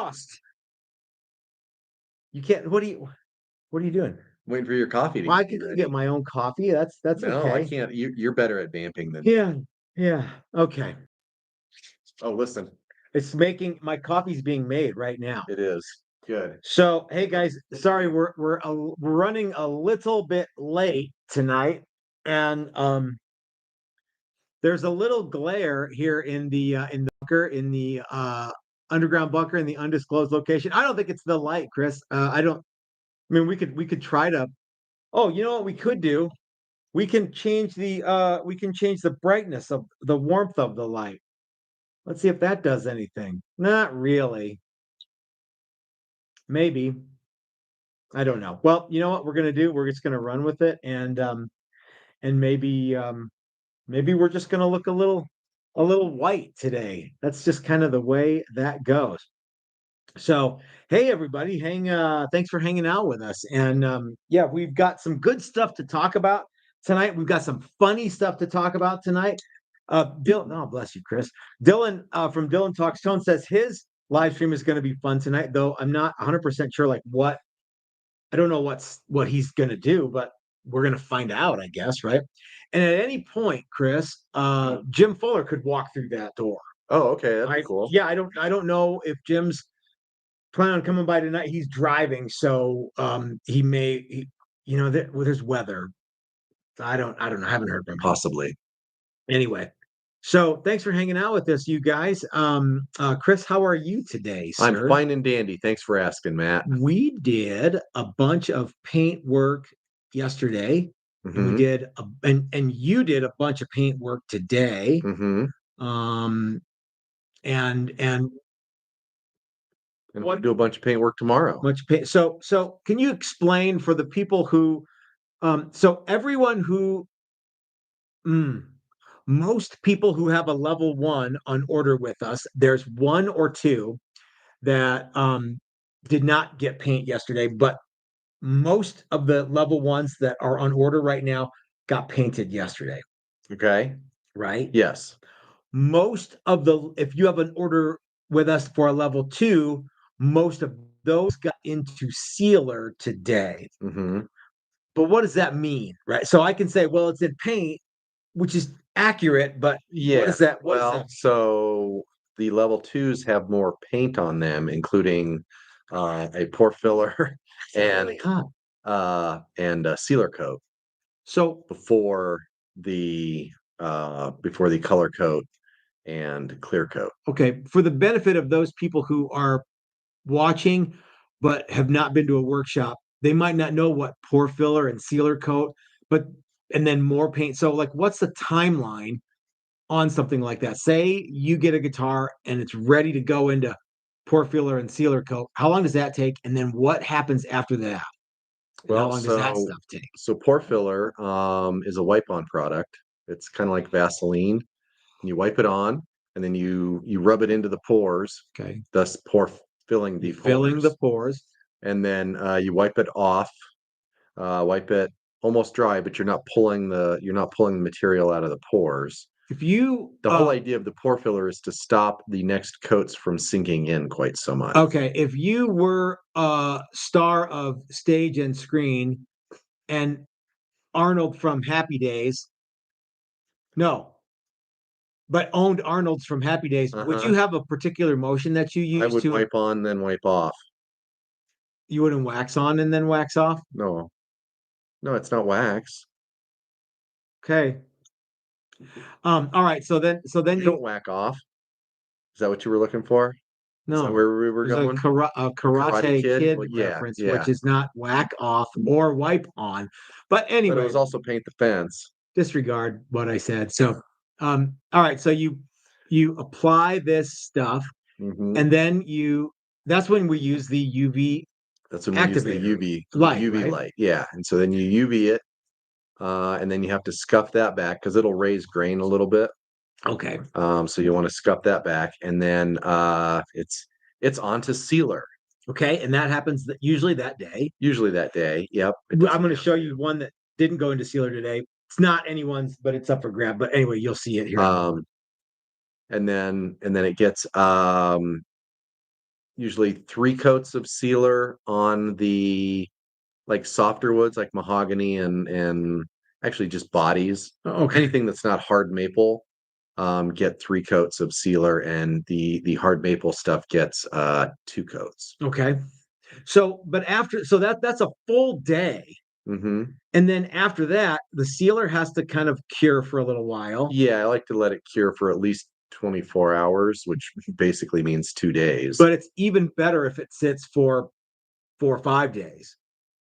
lost. You can't. What are you doing? Waiting for your coffee to Well, I get could ready. get my own coffee. That's No, okay. I can't. You're better at vamping than. Yeah. Okay. Oh, listen. My coffee's being made right now. It is good. So, hey guys, sorry we're running a little bit late tonight, and there's a little glare here in the bunker, in the underground bunker in the undisclosed location. I don't think it's the light, Chris. I don't. I mean, we could try to. Oh, you know what we could do? We can change the brightness of the warmth of the light. Let's see if that does anything. Not really. Maybe. I don't know. Well, you know what we're gonna do? We're just gonna run with it, and maybe we're just gonna look a little white today. That's just kind of the way that goes. So, hey everybody, thanks for hanging out with us. And yeah, we've got some good stuff to talk about tonight. We've got some funny stuff to talk about tonight. Dylan, oh bless you, Chris. Dylan from Dylan Talks Tone says his live stream is going to be fun tonight, though I'm not 100% sure like what. I don't know what he's going to do, but we're going to find out, I guess, right? And at any point, Chris, Jim Fuller could walk through that door. Oh, okay, that'd be cool. Yeah, I don't know if Jim's planning on coming by tonight. He's driving, so he may, there's weather. I don't know. I haven't heard from him. Possibly. Anyway, so thanks for hanging out with us, you guys. Chris, how are you today, sir? I'm fine and dandy. Thanks for asking, Matt. We did a bunch of paint work yesterday. And we did and you did a bunch of paint work today. And we'll do a bunch of paint work tomorrow. Much paint. So can you explain for the people who so everyone who most people who have a level 1 on order with us, there's one or two that did not get paint yesterday, but most of the level 1s that are on order right now got painted yesterday. Okay. Right? Yes. If you have an order with us for a level 2, most of those got into sealer today. But what does that mean? Right? So I can say, well, it's in paint, which is accurate, but yeah. What is that? So the level 2s have more paint on them, including a pore filler and a sealer coat. So before the color coat and clear coat. Okay, for the benefit of those people who are watching but have not been to a workshop, they might not know what pore filler and sealer coat, and then more paint. So like what's the timeline on something like that? Say you get a guitar and it's ready to go into pore filler and sealer coat. How long does that take? And then what happens after that? Well, how long does that stuff take? So pore filler is a wipe-on product. It's kind of like Vaseline. You wipe it on, and then you rub it into the pores. Okay. Thus filling the pores. And then you wipe it off. Wipe it almost dry, but you're not pulling the material out of the pores. The whole idea of the pore filler is to stop the next coats from sinking in quite so much. Okay, if you were a star of stage and screen and Arnold from Happy Days, but owned Arnold's from Happy Days, would you have a particular motion that you use? I would wipe on, then wipe off. You wouldn't wax on and then wax off? No, it's not wax. Okay. All right. So then you don't whack off. Is that what you were looking for? No. Is that where we were going? A karate kid well, reference, which is not whack off or wipe on. But anyway, but it was also paint the fence. Disregard what I said. So, all right. So you apply this stuff, and then that's when we use the UV. That's when we use the UV light. Yeah, and so then you UV it, and then you have to scuff that back because it'll raise grain a little bit. Okay. So you want to scuff that back, and then it's onto sealer. Okay, and that happens usually that day. Yep. I'm going to show you one that didn't go into sealer today. It's not anyone's, but it's up for grab. But anyway, you'll see it here. And then it gets usually 3 coats of sealer on the like softer woods like mahogany and actually just bodies. Okay. Anything that's not hard maple, get 3 coats of sealer, and the hard maple stuff gets 2 coats. Okay. So, but that's a full day. Mm-hmm. And then after that, the sealer has to kind of cure for a little while. Yeah, I like to let it cure for at least 24 hours, which basically means 2 days. But it's even better if it sits for 4 or 5 days,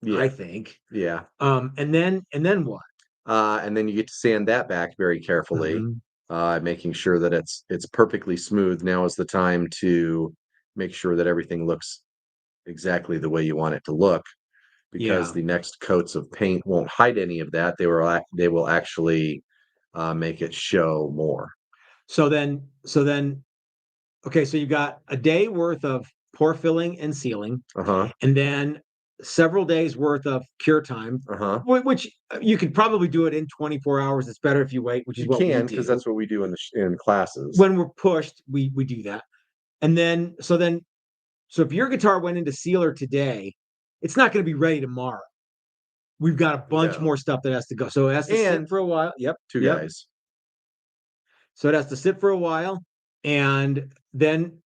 I Yeah, think. yeah. And then what? And then you get to sand that back very carefully, Mhm. making sure that it's perfectly smooth. Now is the time to make sure that everything looks exactly the way you want it to look, because Yeah. the next coats of paint won't hide any of that. They will actually make it show more. So then, okay, so you've got a day worth of pore filling and sealing, Uh-huh. and then several days worth of cure time, Uh-huh. which you could probably do it in 24 hours. It's better if you wait, which is You what we can, because do. that's what we do in classes. When we're pushed, we do that. And so if your guitar went into sealer today, it's not going to be ready tomorrow. We've got a bunch No. more stuff that has to go. So it has to sit And for a while. Yep. 2 Yep. guys. So it has to sit for a while, and then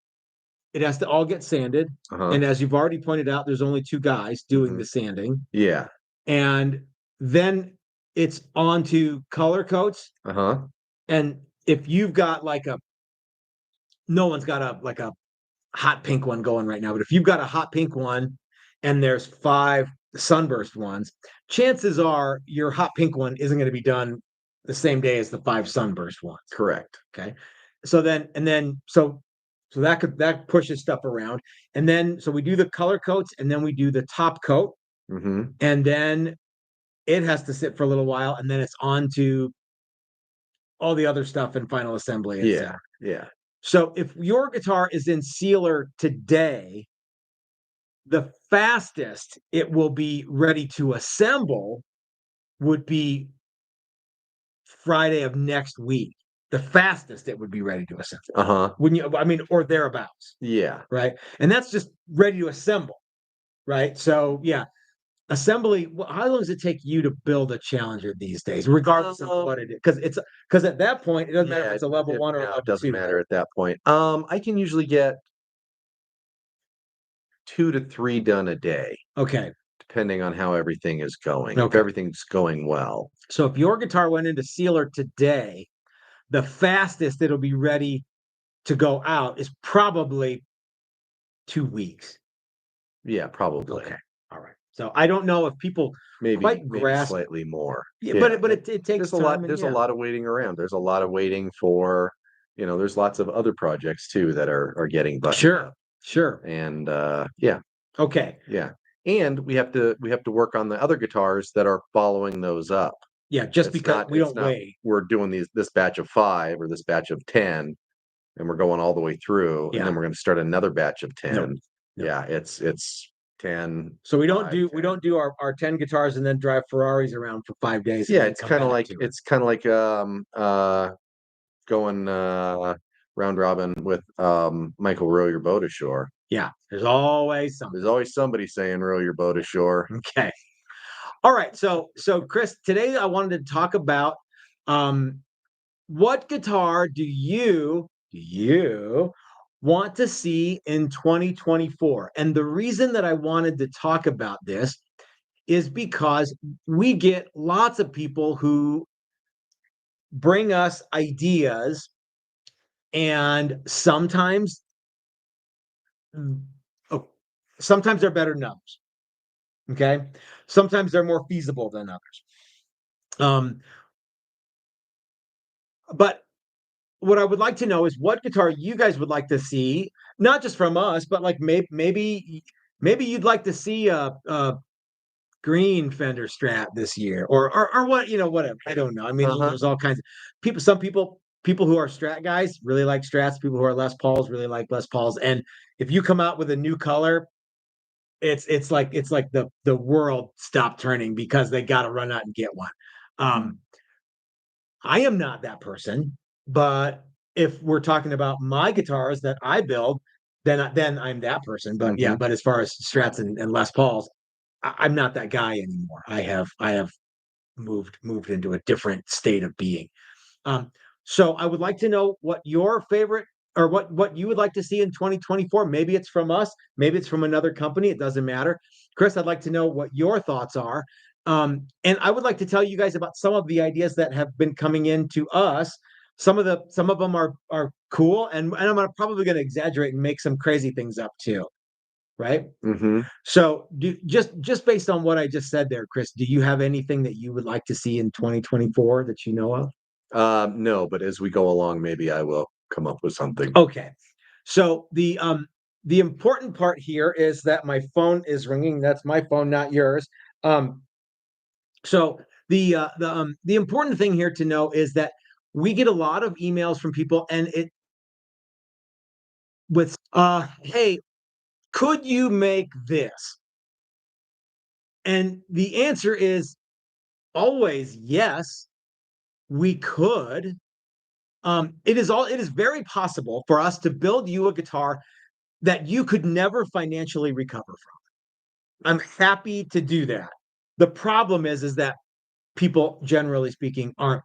it has to all get sanded. Uh-huh. And as you've already pointed out, there's only 2 guys doing Mhm. the sanding. Yeah. And then it's on to color coats. Uh-huh. And if you've got no one's got a hot pink one going right now, but if you've got a hot pink one and there's 5 sunburst ones, chances are your hot pink one isn't going to be done the same day as the 5 sunburst ones. Correct. Okay. So that pushes stuff around. And then so we do the color coats, and then we do the top coat, Mm-hmm. and then it has to sit for a little while, and then it's on to all the other stuff in final assembly, Yeah. etc. Yeah. So if your guitar is in sealer today, the fastest it will be ready to assemble would be Friday of next week. The fastest it would be ready to assemble. Uh-huh. Wouldn't you? I mean, or thereabouts, Yeah. right? And that's just ready to assemble, right? So yeah, assembly. How long does it take you to build a Challenger these days, regardless of what it is? Because at that point, it doesn't matter if Yeah, it's a level it 1 or a no, level it doesn't 2. matter at that point. I can usually get 2 to 3 done a day, Okay. depending on how everything is going. If Okay. everything's going well. So if your guitar went into sealer today, the fastest it'll be ready to go out is probably 2 weeks. Yeah, probably. Okay. All right. So I don't know if people Maybe quite grasp. slightly more. Yeah, Yeah, but it takes there's a lot time, and there's a yeah. lot of waiting around. There's a lot of waiting for, there's lots of other projects too that are getting buttoned Sure. up. Sure. And yeah, Okay. yeah. And we have to work on the other guitars that are following those up. Yeah, just It's because not we it's don't not wait. we're doing this batch of 5 or this batch of 10, and we're going all the way through, and Yeah. then we're going to start another batch of 10. No. Yeah, it's 10. So we 5, don't 10. do our 10 guitars and then drive Ferraris around for 5 days and Yeah, then come back to it. it's kind of like going round robin with Michael, row your boat ashore. Yeah, there's always something. There's always somebody saying row your boat ashore. Okay. All right. So Chris, today I wanted to talk about um what guitar do you want to see in 2024? And the reason that I wanted to talk about this is because we get lots of people who bring us ideas, and oh, sometimes they're better than others. Okay. Sometimes they're more feasible than others. But what I would like to know is what guitar you guys would like to see, not just from us, but like maybe you'd like to see a green Fender Strat this year, or what, whatever. I don't know. I mean, Uh-huh. there's all kinds of people. Some people who are Strat guys really like Strats. People who are Les Pauls really like Les Pauls. And if you come out with a new color, it's like the world stopped turning because they got to run out and get one. I am not that person, but if we're talking about my guitars that I build, then I'm that person. But yeah, but as far as Strats and Les Pauls, I'm not that guy anymore. I have moved into a different state of being. So I would like to know what your favorite or what you would like to see in 2024. Maybe it's from us, maybe it's from another company. It doesn't matter. Chris, I'd like to know what your thoughts are. And I would like to tell you guys about some of the ideas that have been coming in to us. Some of them are cool, and I'm probably going to exaggerate and make some crazy things up too. Right. So just based on what I just said there, Chris, do you have anything that you would like to see in 2024 that you know of? No, but as we go along, maybe I will come up with something. Okay. So the important part here is that my phone is ringing. That's my phone, not yours. So the important thing here to know is that we get a lot of emails from people, and it with hey, could you make this? And the answer is always yes, we could. It is very possible for us to build you a guitar that you could never financially recover from. I'm happy to do that. The problem is that people, generally speaking, aren't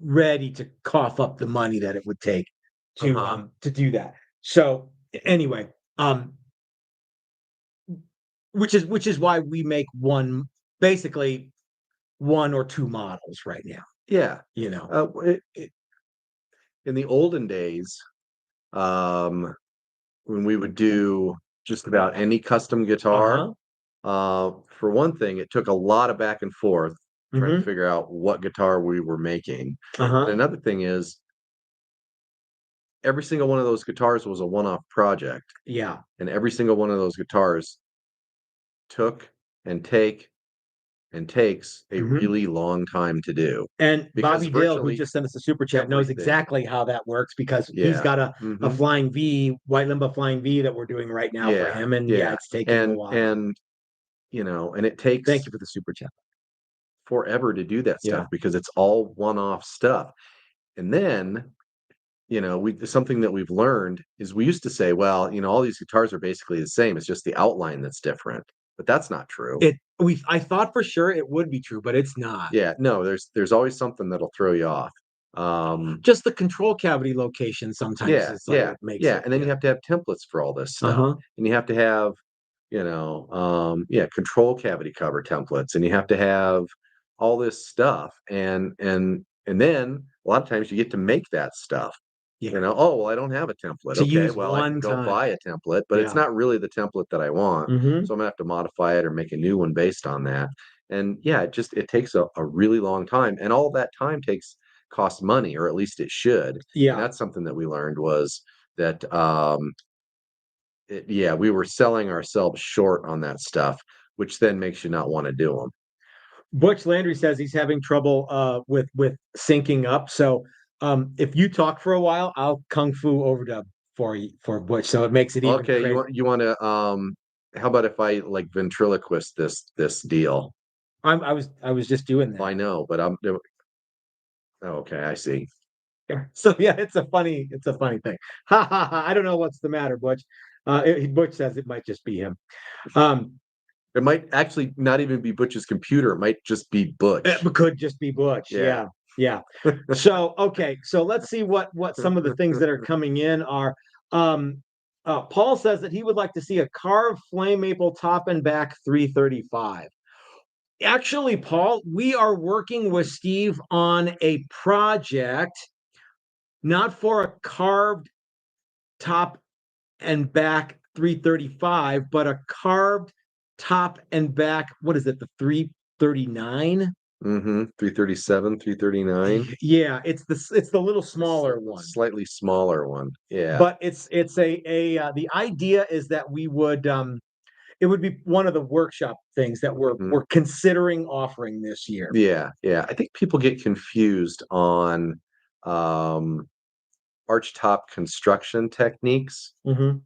ready to cough up the money that it would take to do that. So anyway, which is why we make basically one or two models right now. Yeah. In the olden days, when we would do just about any custom guitar, for one thing, it took a lot of back and forth trying to figure out what guitar we were making. And another thing is, every single one of those guitars was a one-off project. Yeah. And every single one of those guitars took and takes a really long time to do. And Bobby Dale, who just sent us a super chat, knows exactly how that works because he's got a Flying V, White Limba Flying V that we're doing right now for him. And it's taking a while. And it takes, thank you for the super chat, forever to do that stuff because it's all one-off stuff. And then, something that we've learned is we used to say, well, all these guitars are basically the same. It's just the outline that's different. But that's not true. I thought for sure it would be true, but it's not. Yeah, no, there's always something that'll throw you off. Just the control cavity location sometimes is like what makes it. And then you have to have templates for all this stuff. And you have to have, control cavity cover templates, and you have to have all this stuff. And then a lot of times you get to make that stuff. Oh, well, I don't have a template. Okay, well, I can go buy a template, but it's not really the template that I want. So I'm gonna have to modify it or make a new one based on that. And it takes a really long time, and all that time costs money, or at least it should. And that's something that we learned was that we were selling ourselves short on that stuff, which then makes you not want to do them. Butch Landry says he's having trouble with syncing up. So if you talk for a while, I'll kung fu overdub for Butch, so it makes it even. Okay, you want to how about if I like ventriloquist this deal? I was just doing that. I know, but I'm okay, I see. So it's a funny thing. Ha ha ha. I don't know what's the matter, Butch. Butch says it might just be him. It might actually not even be Butch's computer. It might just be Butch. It could just be Butch. Yeah. So okay, so let's see what some of the things that are coming in are. Paul says that he would like to see a carved flame maple top and back 335. Actually, Paul, we are working with Steve on a project, not for a carved top and back 335, but a carved top and back. What is it? The 339? 337, 339. Yeah, it's the little smaller one. Slightly smaller one. Yeah. But it's the idea is that we would it would be one of the workshop things that we're considering offering this year. Yeah. I think people get confused on arch top construction techniques.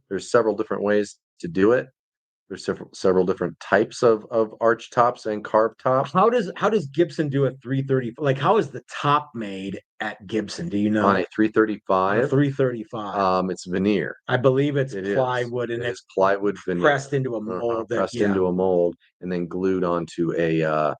There's several different ways to do it. There's several different types of arch tops and carved tops. How does Gibson do a 330? Like, how is the top made at Gibson? Do you know? On a On a 335, 335. it's veneer. I believe it's It is. plywood and It it's is plywood veneer. pressed into a mold that, Pressed yeah. into a mold and then glued onto a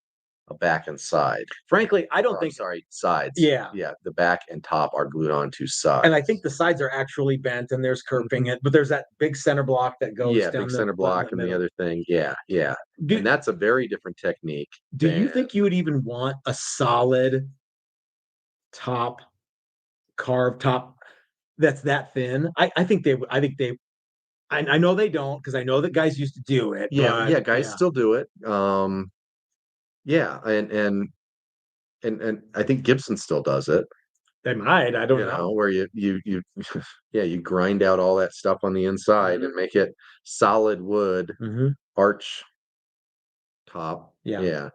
back and side. Frankly, I don't Or, I'm think, sorry, sides. yeah. Yeah, the back and top are glued onto sides. And I think the sides are actually bent and there's curving it, but there's that big center block that goes Yeah, down big the center block and the middle. other thing. Yeah, yeah. Do, And that's a very different technique. do you think you would even want a solid top, carved top that's that thin? I think they would. I think they. I know they don't, because I know that guys used to do it. Yeah, But yeah, guys still do it. Yeah, and I think Gibson still does it. they might. I don't You know. know, where you yeah, you grind out all that stuff on the inside and make it solid wood Mm-hmm. arch top. Yeah. Yeah,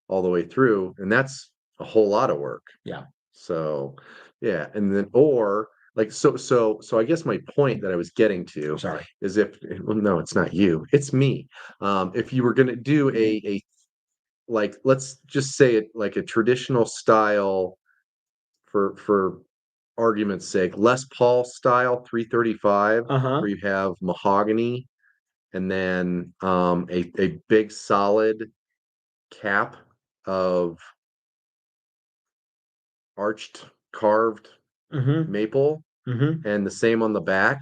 all the way through, and that's a whole lot of work. Yeah. So, yeah, and then or like so I guess my point that I was getting to Sorry. is well, no, it's not you, it's me. If you were gonna do a like let's just say it like a traditional style for argument's sake, Les Paul style 335, Uh-huh. where you have mahogany and then a big solid cap of arched carved Mm-hmm. maple, Mm-hmm. and the same on the back,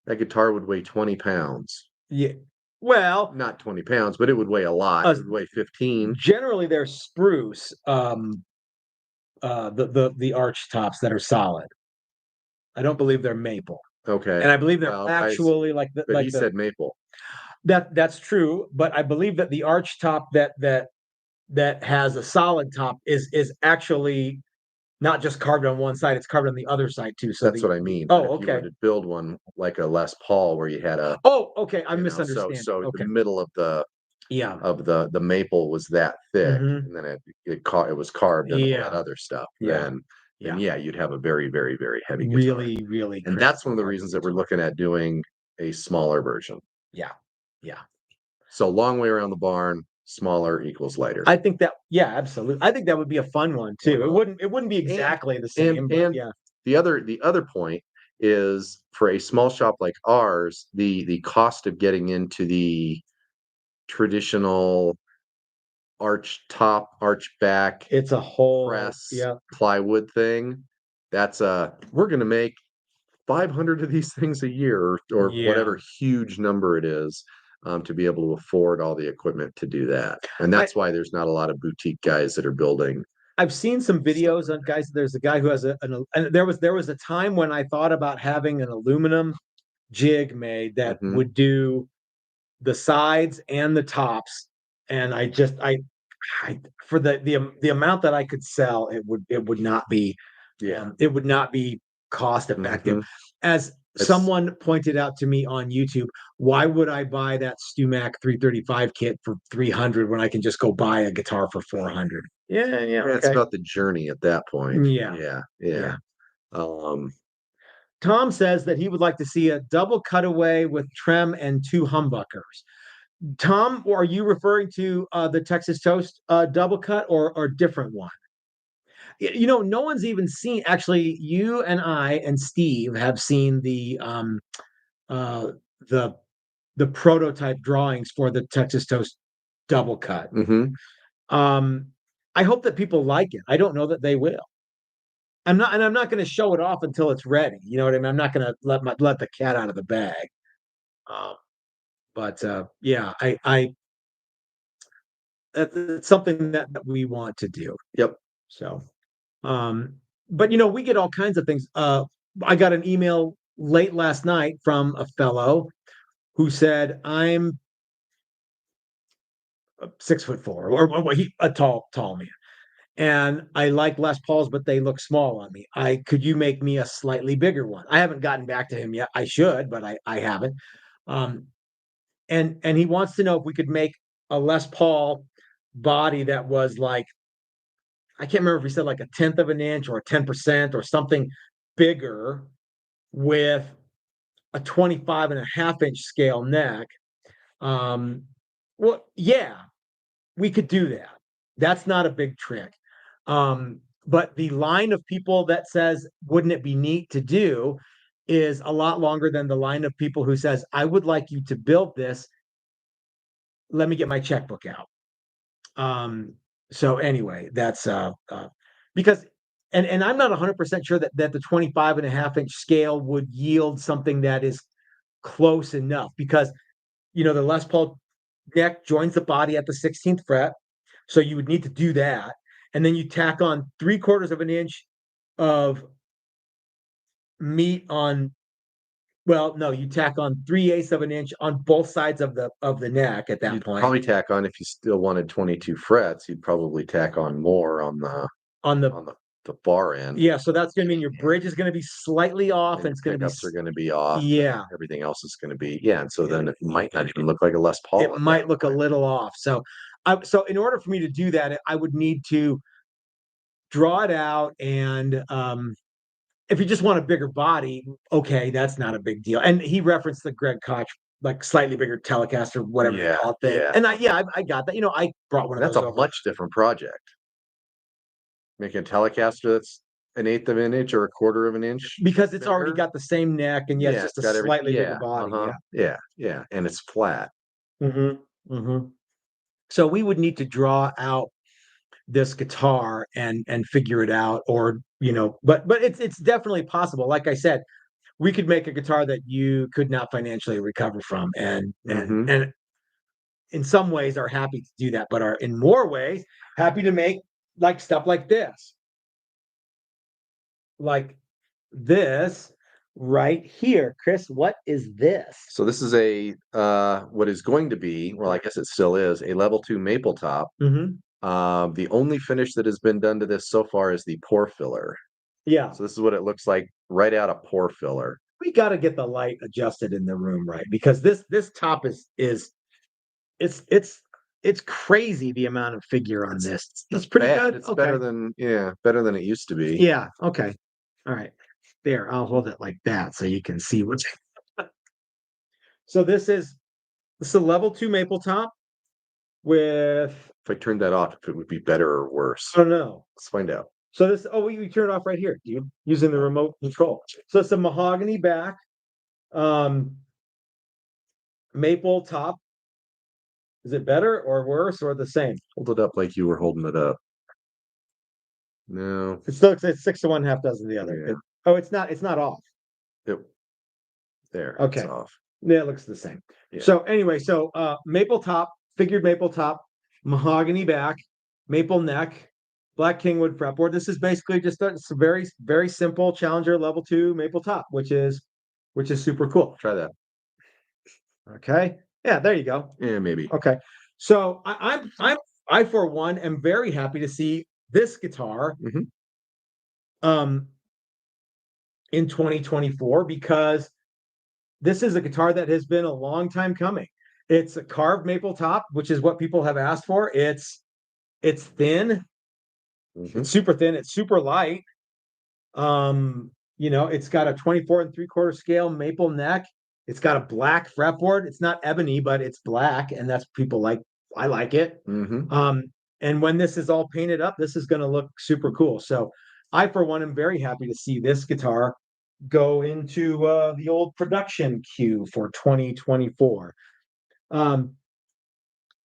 that guitar would weigh 20 pounds. Yeah. Well, Not 20 pounds, but it would weigh a lot. It would weigh 15. generally they're spruce. The arch tops that are solid. I don't believe they're maple. Okay. And I believe they're Well, actually but he said maple. that's true, but I believe that the arch top that has a solid top is actually not just carved on one side, it's carved on the other side too. So That's what I mean. oh, But if you were okay. to build one like a Les Paul where you had a, Oh, okay. I'm you know, misunderstanding. so Okay. the middle of Yeah. the maple was that thick, Mhm. and then it was carved and all that Yeah. other stuff. Yeah. Then Yeah. yeah, you'd have a very, very, very heavy guitar. Really, really And crisp that's one of the reasons that we're guitar. looking at doing a smaller version. Yeah. Yeah. So long way around the barn, smaller equals lighter. I think that, yeah, absolutely. I think that would be a fun one too. It wouldn't be And exactly the same, but and yeah. the other point is for a small shop like ours, the cost of getting into the traditional arch top, arch back, It's a whole, press, yeah. plywood thing. That's we're gonna make 500 of these things a year or Yeah. whatever huge number it is, to be able to afford all the equipment to do that. And that's why there's not a lot of boutique guys that are building. I've seen some videos on guys. There's a guy who has and there was a time when I thought about having an aluminum jig made that Mhm. would do the sides and the tops. And I for the amount that I could sell, it would not be, Yeah. it would not be cost effective. Mhm. As It's someone pointed out to me on YouTube, why would I buy that Stumac 335 kit for 300 when I can just go buy a guitar for 400? Yeah, yeah, it's okay. about the journey at that point. Yeah, Yeah, yeah. yeah. Um, Tom says that he would like to see a double cutaway with trem and two humbuckers. Tom, are you referring to the Texas Toast double cut or different one? No one's even seen. Actually, you and I and Steve have seen uh, the the prototype drawings for the Texas Toast double cut. mhm. Um, I hope that people like it. I don't know that they will. I'm not going to show it off until it's ready. You know what I mean? I'm not going to let the cat out of the bag. Um, but yeah, I it's something that we want to do. Yep. So, but we get all kinds of things. I got an email late last night from a fellow who said, I'm 6'4", or a tall man, and I like Les Pauls, but they look small on me. Could you make me a slightly bigger one? I haven't gotten back to him yet. I should, but I haven't. Um, and he wants to know if we could make a Les Paul body that was like, I can't remember if he said like a tenth of an inch or a 10% or something bigger, with a 25 and a half inch scale neck. Well, yeah, we could do that. That's not a big trick. But the line of people that says, wouldn't it be neat to do, is a lot longer than the line of people who says, I would like you to build this. Let me get my checkbook out. So anyway, that's because and I'm not 100% sure that the 25.5 inch scale would yield something that is close enough, because the Les Paul neck joins the body at the 16th fret. So you would need to do that. And then you tack on 3/4 of an inch of meat on, well, no, you tack on 3/8 of an inch on both sides of the neck at that You'd point. probably tack on, if you still wanted 22 frets, you'd probably tack on more on the bar end. Yeah, so that's gonna mean your bridge is gonna be slightly off, and it's gonna be pickups are gonna be off. Yeah. Everything else is gonna be, and so then it might not even look like a Les Paul. It might look a little off. So in order for me to do that, I would need to draw it out, and if you just want a bigger body, okay, that's not a big deal. And he referenced the Greg Koch, like, slightly bigger Telecaster, whatever you call it thing. Yeah. And I got that. I brought one of That's those a over. much different project. Making a Telecaster that's 1/8 of an inch or 1/4 of an inch, because it's already got the same neck, and yeah, it's just a slightly bigger body. Yeah, and it's flat. So we would need to draw out this guitar and figure it out, or but it's definitely possible. Like I said, we could make a guitar that you could not financially recover from, and in some ways are happy to do that, but are in more ways happy to make like stuff like this, like this right here. Chris, what is this? So this is what is going to be, well, I guess it still is, a level 2 maple top. The only finish that has been done to this so far is the pore filler. Yeah. So this is what it looks like right out of pore filler. We got to get the light adjusted in the room, right? Because this top is it's crazy, the amount of figure on this. That's pretty good. It's better than it used to be. Yeah. Okay. All right. There, I'll hold it like that so you can see what's. So this is a level 2 maple top with. If I turned that off, if it would be better or worse. I don't know. Let's find out. So this, we turn it off right here, dude, using the remote control. So it's a mahogany back, maple top. Is it better or worse or the same? Hold it up like you were holding it up. No. It's 6 to 1, half dozen the other. Yeah. It's not off. There. Okay. It's off. Yeah, it looks the same. Yeah. So anyway, maple top, figured maple top, mahogany back, maple neck, black kingwood fretboard. This is basically just a very, very simple Challenger level 2 maple top, which is super cool. Try that. Okay. Yeah, there you go. Yeah, maybe. Okay. So I for one am very happy to see this guitar in 2024, because this is a guitar that has been a long time coming. It's a carved maple top, which is what people have asked for. It's thin. It's super thin. It's super light. It's got a 24 3/4 scale maple neck. It's got a black fretboard. It's not ebony, but it's black, and that's people like. I like it. And when this is all painted up, this is going to look super cool. So I, for one, am very happy to see this guitar go into the old production queue for 2024.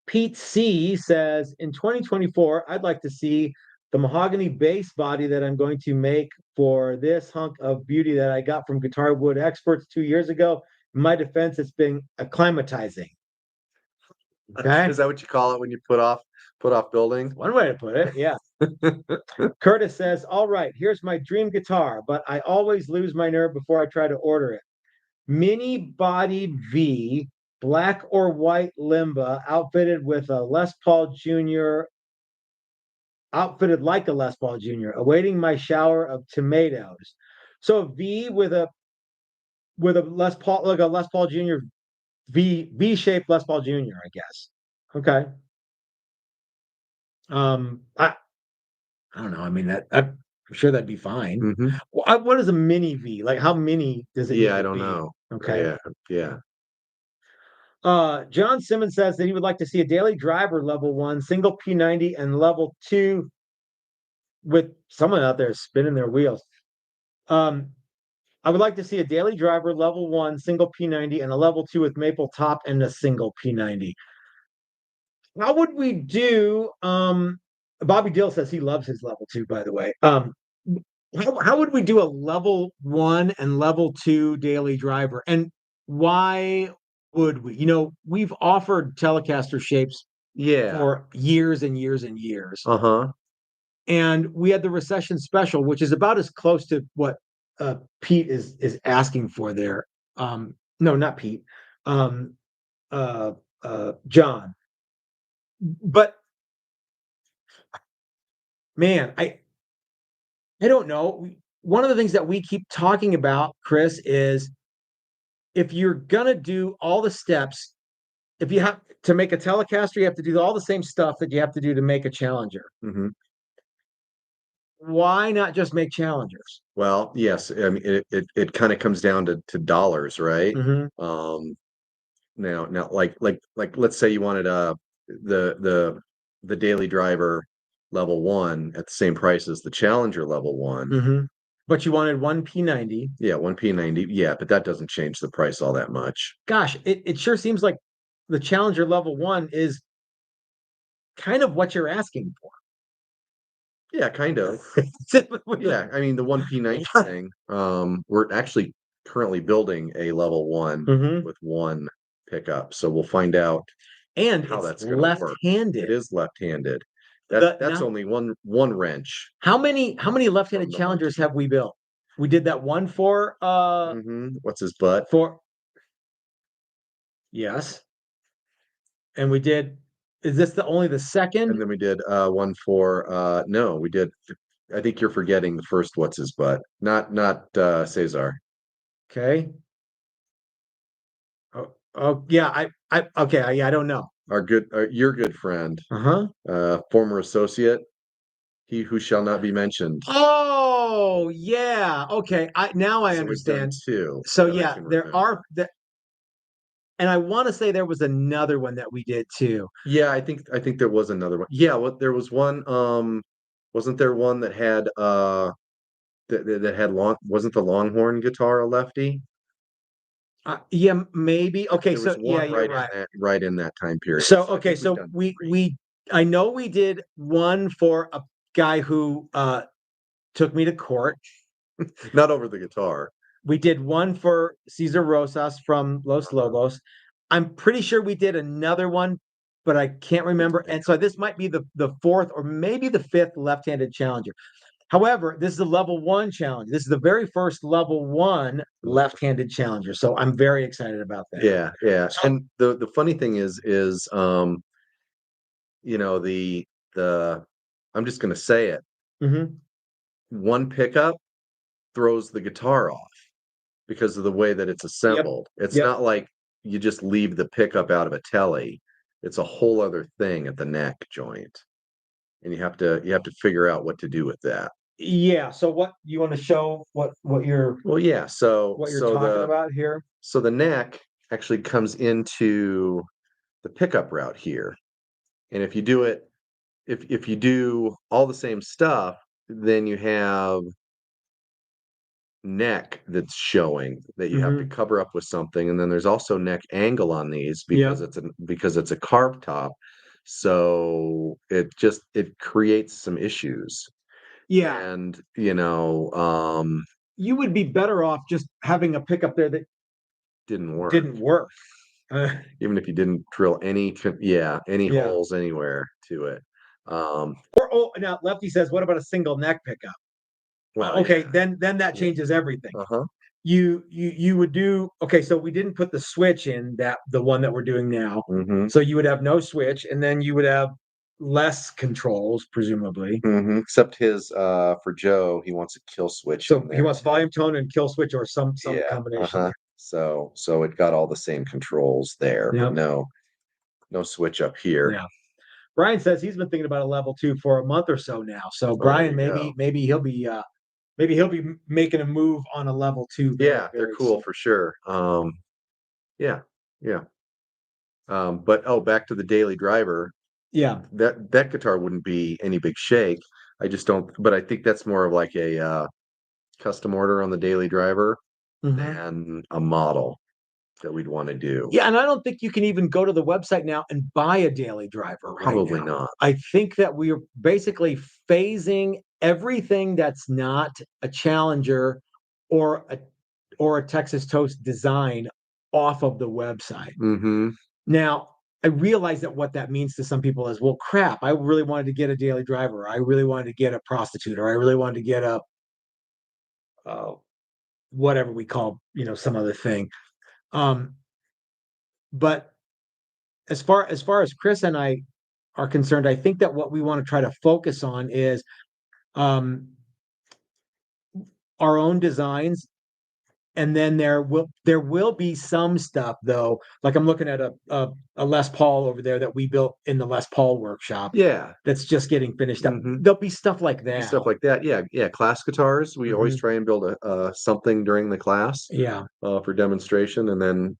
Pete C says, in 2024, I'd like to see the mahogany base body that I'm going to make for this hunk of beauty that I got from Guitar Wood Experts 2 years ago. In my defense, it's been acclimatizing. Okay. Is that what you call it when you put off building? One way to put it, yeah. Curtis says, all right, here's my dream guitar, but I always lose my nerve before I try to order it. Mini bodied V, black or white Limba, outfitted like a Les Paul Jr., awaiting my shower of tomatoes. So a V with a Les Paul, like a Les Paul Jr. V-shaped Les Paul Jr., I guess. Okay. I don't know. I mean, I'm sure that'd be fine. What is a mini V? Like, how mini does it? Yeah, I don't know. Okay. Yeah. John Simmons says that he would like to see a daily driver level 1, single P90, and level 2 with someone out there spinning their wheels. I would like to see a daily driver level 1, single P90, and a level 2 with maple top and a single P90. How would we do? Bobby Dill says he loves his level 2, by the way. How would we do a level 1 and level 2 daily driver? And why would we? We've offered Telecaster shapes for years and years and years. Uh-huh. And we had the recession special, which is about as close to what Pete is asking for there. No, not Pete. John. But man, I don't know. One of the things that we keep talking about, Chris, is if you're gonna do all the steps, if you have to make a Telecaster, you have to do all the same stuff that you have to do to make a Challenger. Mm-hmm. Why not just make Challengers? Well, yes. I mean, it kind of comes down to dollars, right? Mm-hmm. Now, like, let's say you wanted the daily driver level 1 at the same price as the Challenger level 1. Mm-hmm. But you wanted one P90. Yeah, one P90. Yeah, but that doesn't change the price all that much. Gosh, it sure seems like the Challenger level 1 is kind of what you're asking for. Yeah, kind of. Yeah, I mean the one P90 thing. We're actually currently building a level 1 with one pickup, so we'll find out and how it's that's going to work. left-handed. It is left-handed. That's only one wrench. How many left-handed Challengers have we built? We did that one for what's his butt? Yes. And we did, is this only the second? And then we did one for no, we did, I think you're forgetting the first what's his butt. Not Cesar. Okay. Oh yeah, okay, yeah, I don't know. Your good friend, Uh-huh. former associate, he who shall not be mentioned. Oh yeah, okay. Now I understand. Two. So yeah, there are and I want to say there was another one that we did too. Yeah, I think there was another one. Yeah, there was one. Wasn't there one that had that had wasn't the Longhorn guitar a lefty? Yeah, maybe. Okay, so yeah, you're right. Right in that time period. So okay, so we I know we did one for a guy who took me to court. Not over the guitar. We did one for Cesar Rosas from Los Lobos. I'm pretty sure we did another one, but I can't remember. And so this might be the fourth or maybe the fifth left-handed Challenger. However, this is a level 1 challenge. This is the very first level 1 left-handed Challenger. So I'm very excited about that. Yeah. And the funny thing is the I'm just going to say it. One pickup throws the guitar off because of the way that it's assembled. It's not like you just leave the pickup out of a telly. It's a whole other thing at the neck joint, and you have to figure out what to do with that. Yeah. So what you want to show? What you're? Well, yeah. So what you're talking about here? So the neck actually comes into the pickup route here, and if you do it, if you do all the same stuff, then you have neck that's showing that you have to cover up with something, and then there's also neck angle on these because it's a carved top, so it creates some issues. And you would be better off just having a pickup there that didn't work. Even if you didn't drill any holes anywhere to it. Now Lefty says, what about a single neck pickup? Well, okay, then that changes everything. Uh-huh. You would do, okay, so we didn't put the switch in the one that we're doing now. So you would have no switch, and then you would have less controls, presumably. Except his for Joe, he wants a kill switch. So he wants volume tone and kill switch or some combination. So it got all the same controls there, but no switch up here. Yeah. Brian says he's been thinking about a level 2 for a month or so now. So Brian, maybe he'll be making a move on a level 2. Yeah, they're cool for sure. Yeah. But back to the daily driver. Yeah. That guitar wouldn't be any big shake. I just don't. But I think that's more of like a custom order on the daily driver Mhm. than a model that we'd want to do. Yeah, and I don't think you can even go to the website now and buy a daily driver right Probably now. not. I think that we are basically phasing everything that's not a Challenger or a Texas Toast design off of the website. Mm-hmm. Now, I realize that what that means to some people is, well, crap, I really wanted to get a daily driver. I really wanted to get a prostitute, or I really wanted to get a uh, whatever we call, some other thing. Um, but as far as Chris and I are concerned, I think that what we want to try to focus on is um, our own designs, and then there will be some stuff though. Like I'm looking at a Les Paul over there that we built in the Les Paul workshop. Yeah. That's just getting finished up. Mm-hmm. There'll be stuff like Maybe that. stuff like that. Yeah, yeah. Class guitars. We always Mhm. try and build a something during the class Yeah. for demonstration, and then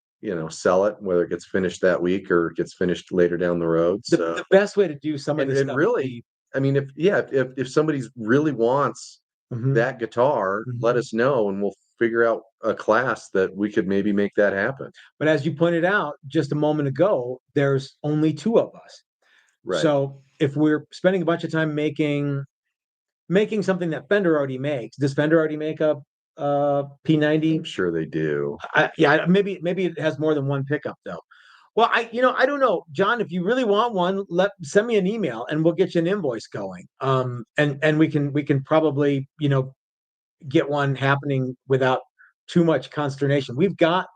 sell it, whether it gets finished that week or it gets finished later down the road. The best way to do some of And this and stuff would really, be. I mean, if somebody's really wants Mhm, that guitar, let mhm. us know, and we'll figure out a class that we could maybe make that happen. But as you pointed out just a moment ago, there's only two of us. Right. So if we're spending a bunch of time making something that Fender already makes, does Fender already make a I'm P90? sure they do. Yeah, maybe it has more than one pickup though. Well, I don't know, John. If you really want one, send me an email and we'll get you an invoice going. And we can probably get one happening without too much consternation. We've got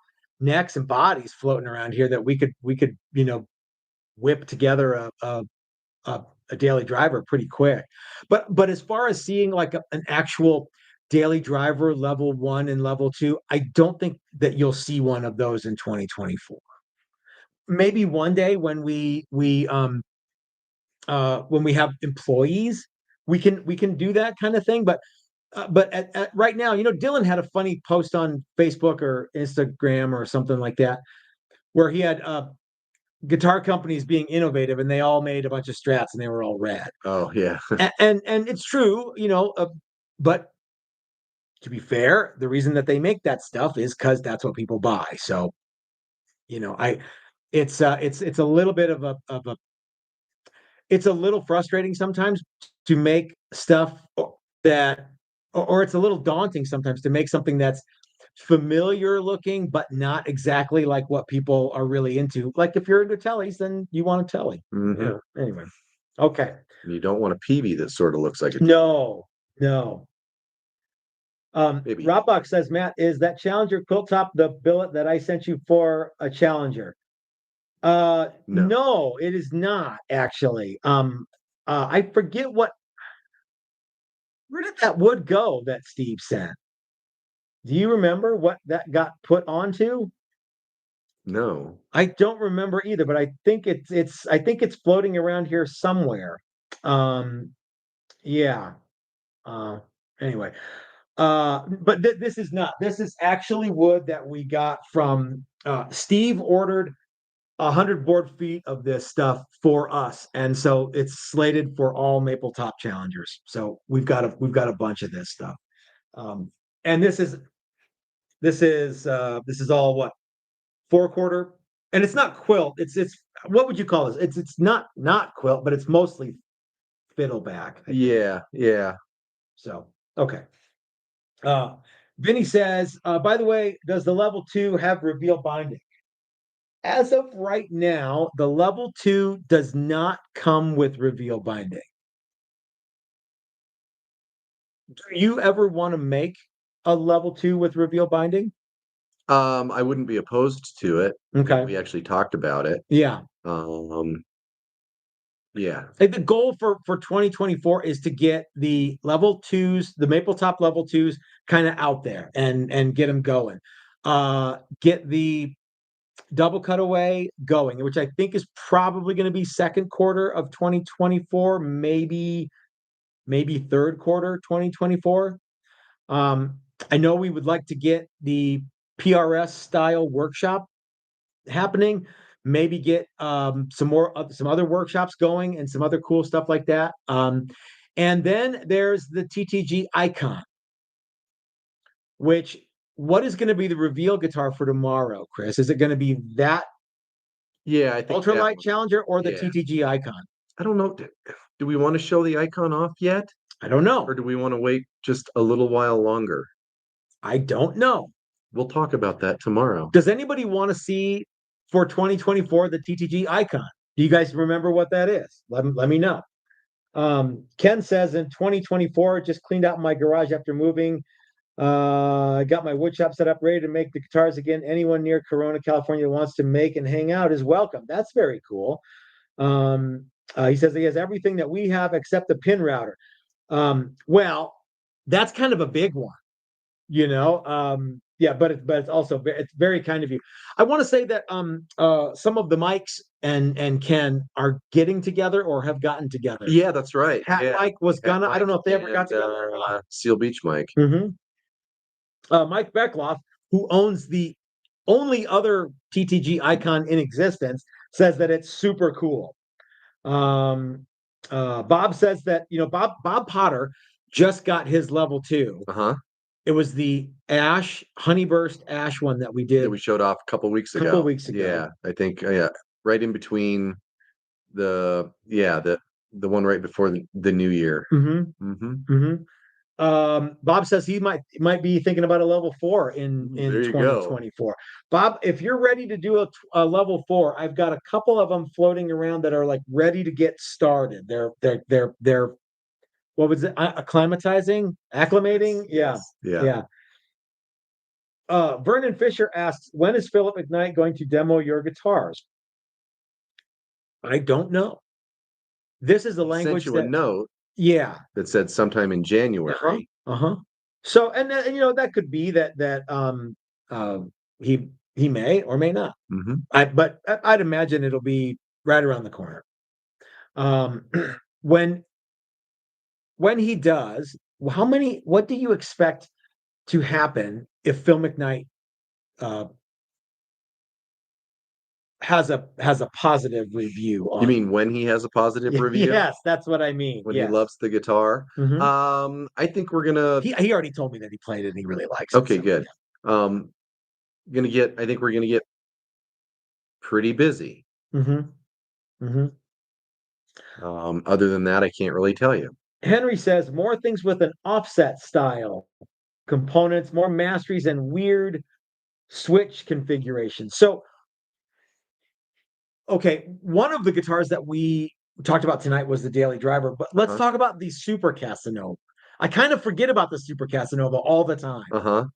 necks and bodies floating around here that we could whip together a, a daily driver pretty quick. But as far as seeing like an actual daily driver level 1 and level 2, I don't think that you'll see one of those in 2024. Maybe one day when we have employees, we can do that kind of thing. But at right now, Dylan had a funny post on Facebook or Instagram or something like that, where he had guitar companies being innovative, and they all made a bunch of Strats, and they were all red. Oh yeah. And it's true, but to be fair, the reason that they make that stuff is because that's what people buy. So, I it's a little bit of a it's a little frustrating sometimes to make stuff that, or it's a little daunting sometimes to make something that's familiar looking, but not exactly like what people are really into. Like if you're into tellies, then you want a telly. Hmm. Yeah. Anyway. Okay. You don't want a PV that sort of looks like a No, no. maybe. Rockbox says, Matt, is that Challenger quilt top the billet that I sent you for a Challenger? No. No, it is not actually. I forget where did that wood go that Steve sent? Do you remember what that got put onto? No. I don't remember either, but I think it's floating around here somewhere. Um, yeah. Uh, anyway, but this is not. This is actually wood that we got from Steve ordered 100 board feet of this stuff for us, and so it's slated for all Maple Top Challengers. So we've got a bunch of this stuff. Um, and this is all what, 4/4, and it's not quilt. It's what would you call this? It's not quilt, but it's mostly fiddleback. Yeah, yeah. So okay. Uh, Vinny says, by the way, does the level 2 have reveal binding? As of right now, the level 2 does not come with reveal binding. Do you ever want to make a level 2 with reveal binding? I wouldn't be opposed to it if Okay. we actually talked about it. Yeah. Um, yeah. I think the goal for 2024 is to get the level 2s, the Maple Top level 2s kind of out there and get them going. Get the double cutaway going, which I think is probably going to be second quarter of 2024, maybe third quarter 2024. I know we would like to get the PRS style workshop happening, maybe get some other workshops going and some other cool stuff like that. And then there's the TTG Icon, which what is going to be the reveal guitar for tomorrow, Chris? Is it going to be that Yeah, I think ultralight Challenger or the TTG Icon? I don't know. Do we want to show the icon off yet? I don't know. Or do we want to wait just a little while longer? I don't know. We'll talk about that tomorrow. Does anybody want to see for 2024 the TTG Icon? Do you guys remember what that is? Let me know. Ken says in 2024, just cleaned out my garage after moving. I got my woodshop set up, ready to make the guitars again. Anyone near Corona, California that wants to make and hang out is welcome. That's very cool. He says he has everything that we have except the pin router. Well, that's kind of a big one, you know. Yeah, but it's also it's very kind of you. I want to say that some of the Mikes and Ken are getting together or have gotten together. Yeah, that's right. Pat Mike was gonna. I don't know if they ever got together. Seal Beach Mike. Mm-hmm. Mike Beckloff, who owns the only other TTG Icon in existence, says that it's super cool. Bob says that Bob Potter just got his level 2. It was the Honeyburst Ash one that we did. That we showed off a couple weeks ago. Yeah, I think right in between the one right before the new year. Bob says he might be thinking about a level 4 in 2024. Bob, if you're ready to do a level 4, I've got a couple of them floating around that are like ready to get started. They're what was it? Acclimating? Yeah. Vernon Fisher asks, when is Philip McKnight going to demo your guitars? I don't know. This is the language sent you a note. Yeah. That said sometime in January. So, and that could be that he may or may not. But I'd imagine it'll be right around the corner. When he does, what do you expect to happen if Phil McKnight has a positive review on You mean when he has a positive review? Yes, that's what I mean. When he loves the guitar. I think we're gonna he already told me that he played it and he really likes it. Okay, good. I think we're gonna get pretty busy. Other than that, I can't really tell you. Henry says more things with an offset style components, more masteries, and weird switch configurations. So, okay, one of the guitars that we talked about tonight was the Daily Driver, but let's talk about the Super Casanova. I kind of forget about the Super Casanova all the time.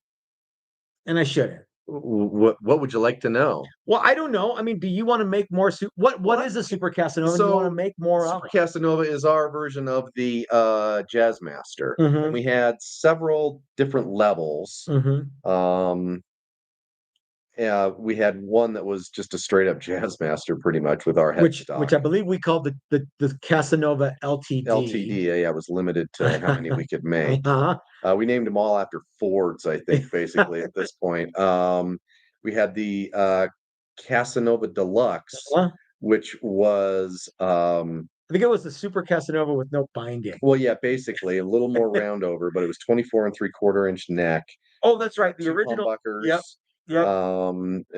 And I shouldn't. What would you like to know? Well, I don't know. I mean, do you want to make more? What is a Super Casanova? Do you want to make more of? Super Casanova is our version of the Jazzmaster. And we had several different levels. We had one that was just a straight up Jazzmaster, pretty much, with our headstock, which I believe we called the Casanova LTD. It was limited to how many we could make. We named them all after Fords, I think, basically at this point. We had the Casanova Deluxe, which was I think it was the Super Casanova with no binding. Well, yeah, basically a little more round over, but it was 24 3/4 inch neck. Oh, that's right, the original humbuckers. Yep.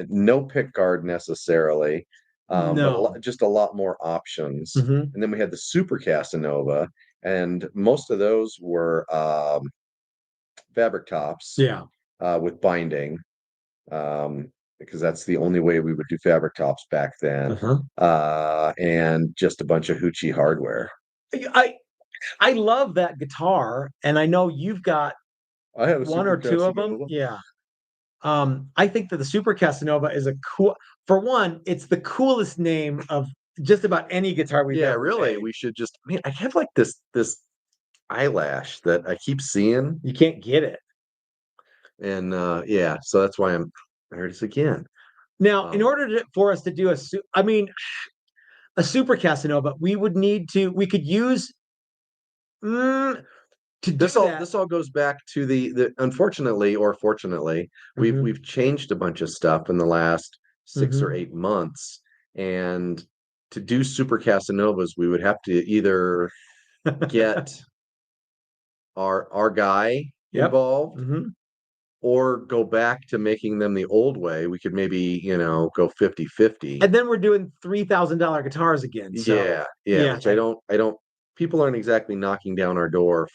No pick guard necessarily. No. But just a lot more options. And then we had the Super Casanova, and most of those were fabric tops. With binding. Because that's the only way we would do fabric tops back then. And just a bunch of hoochie hardware. I love that guitar, and I know you've got I have one or two of them. Yeah. I think that the Super Casanova is for one, it's the coolest name of just about any guitar we've ever really. made. We should just I have like this eyelash that I keep seeing. You can't get it. And so that's why there it is again. Now, in order for us to do a Super Casanova, we could use this all goes back to the unfortunately or fortunately, we've changed a bunch of stuff in the last 6 or 8 months, And to do Super Casanovas, we would have to either get our guy involved, or go back to making them the old way. We could maybe, go 50-50. And then we're doing $3,000 guitars again. So yeah, which I don't people aren't exactly knocking down our door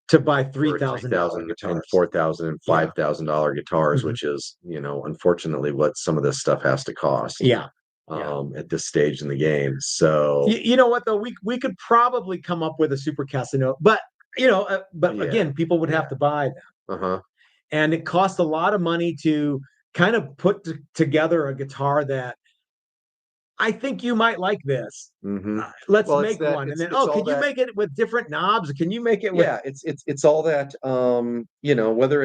to buy $3,000 guitars, and $4,000 and $5,000 guitars, which is, unfortunately what some of this stuff has to cost. At this stage in the game. So you know what though, we could probably come up with a Super Casanova, but again, people would have to buy them. And it costs a lot of money to kind of put together a guitar that I think you might like this. Let's make one, and then can you make it with different knobs? Can you make it with? Yeah, it's all that. Whether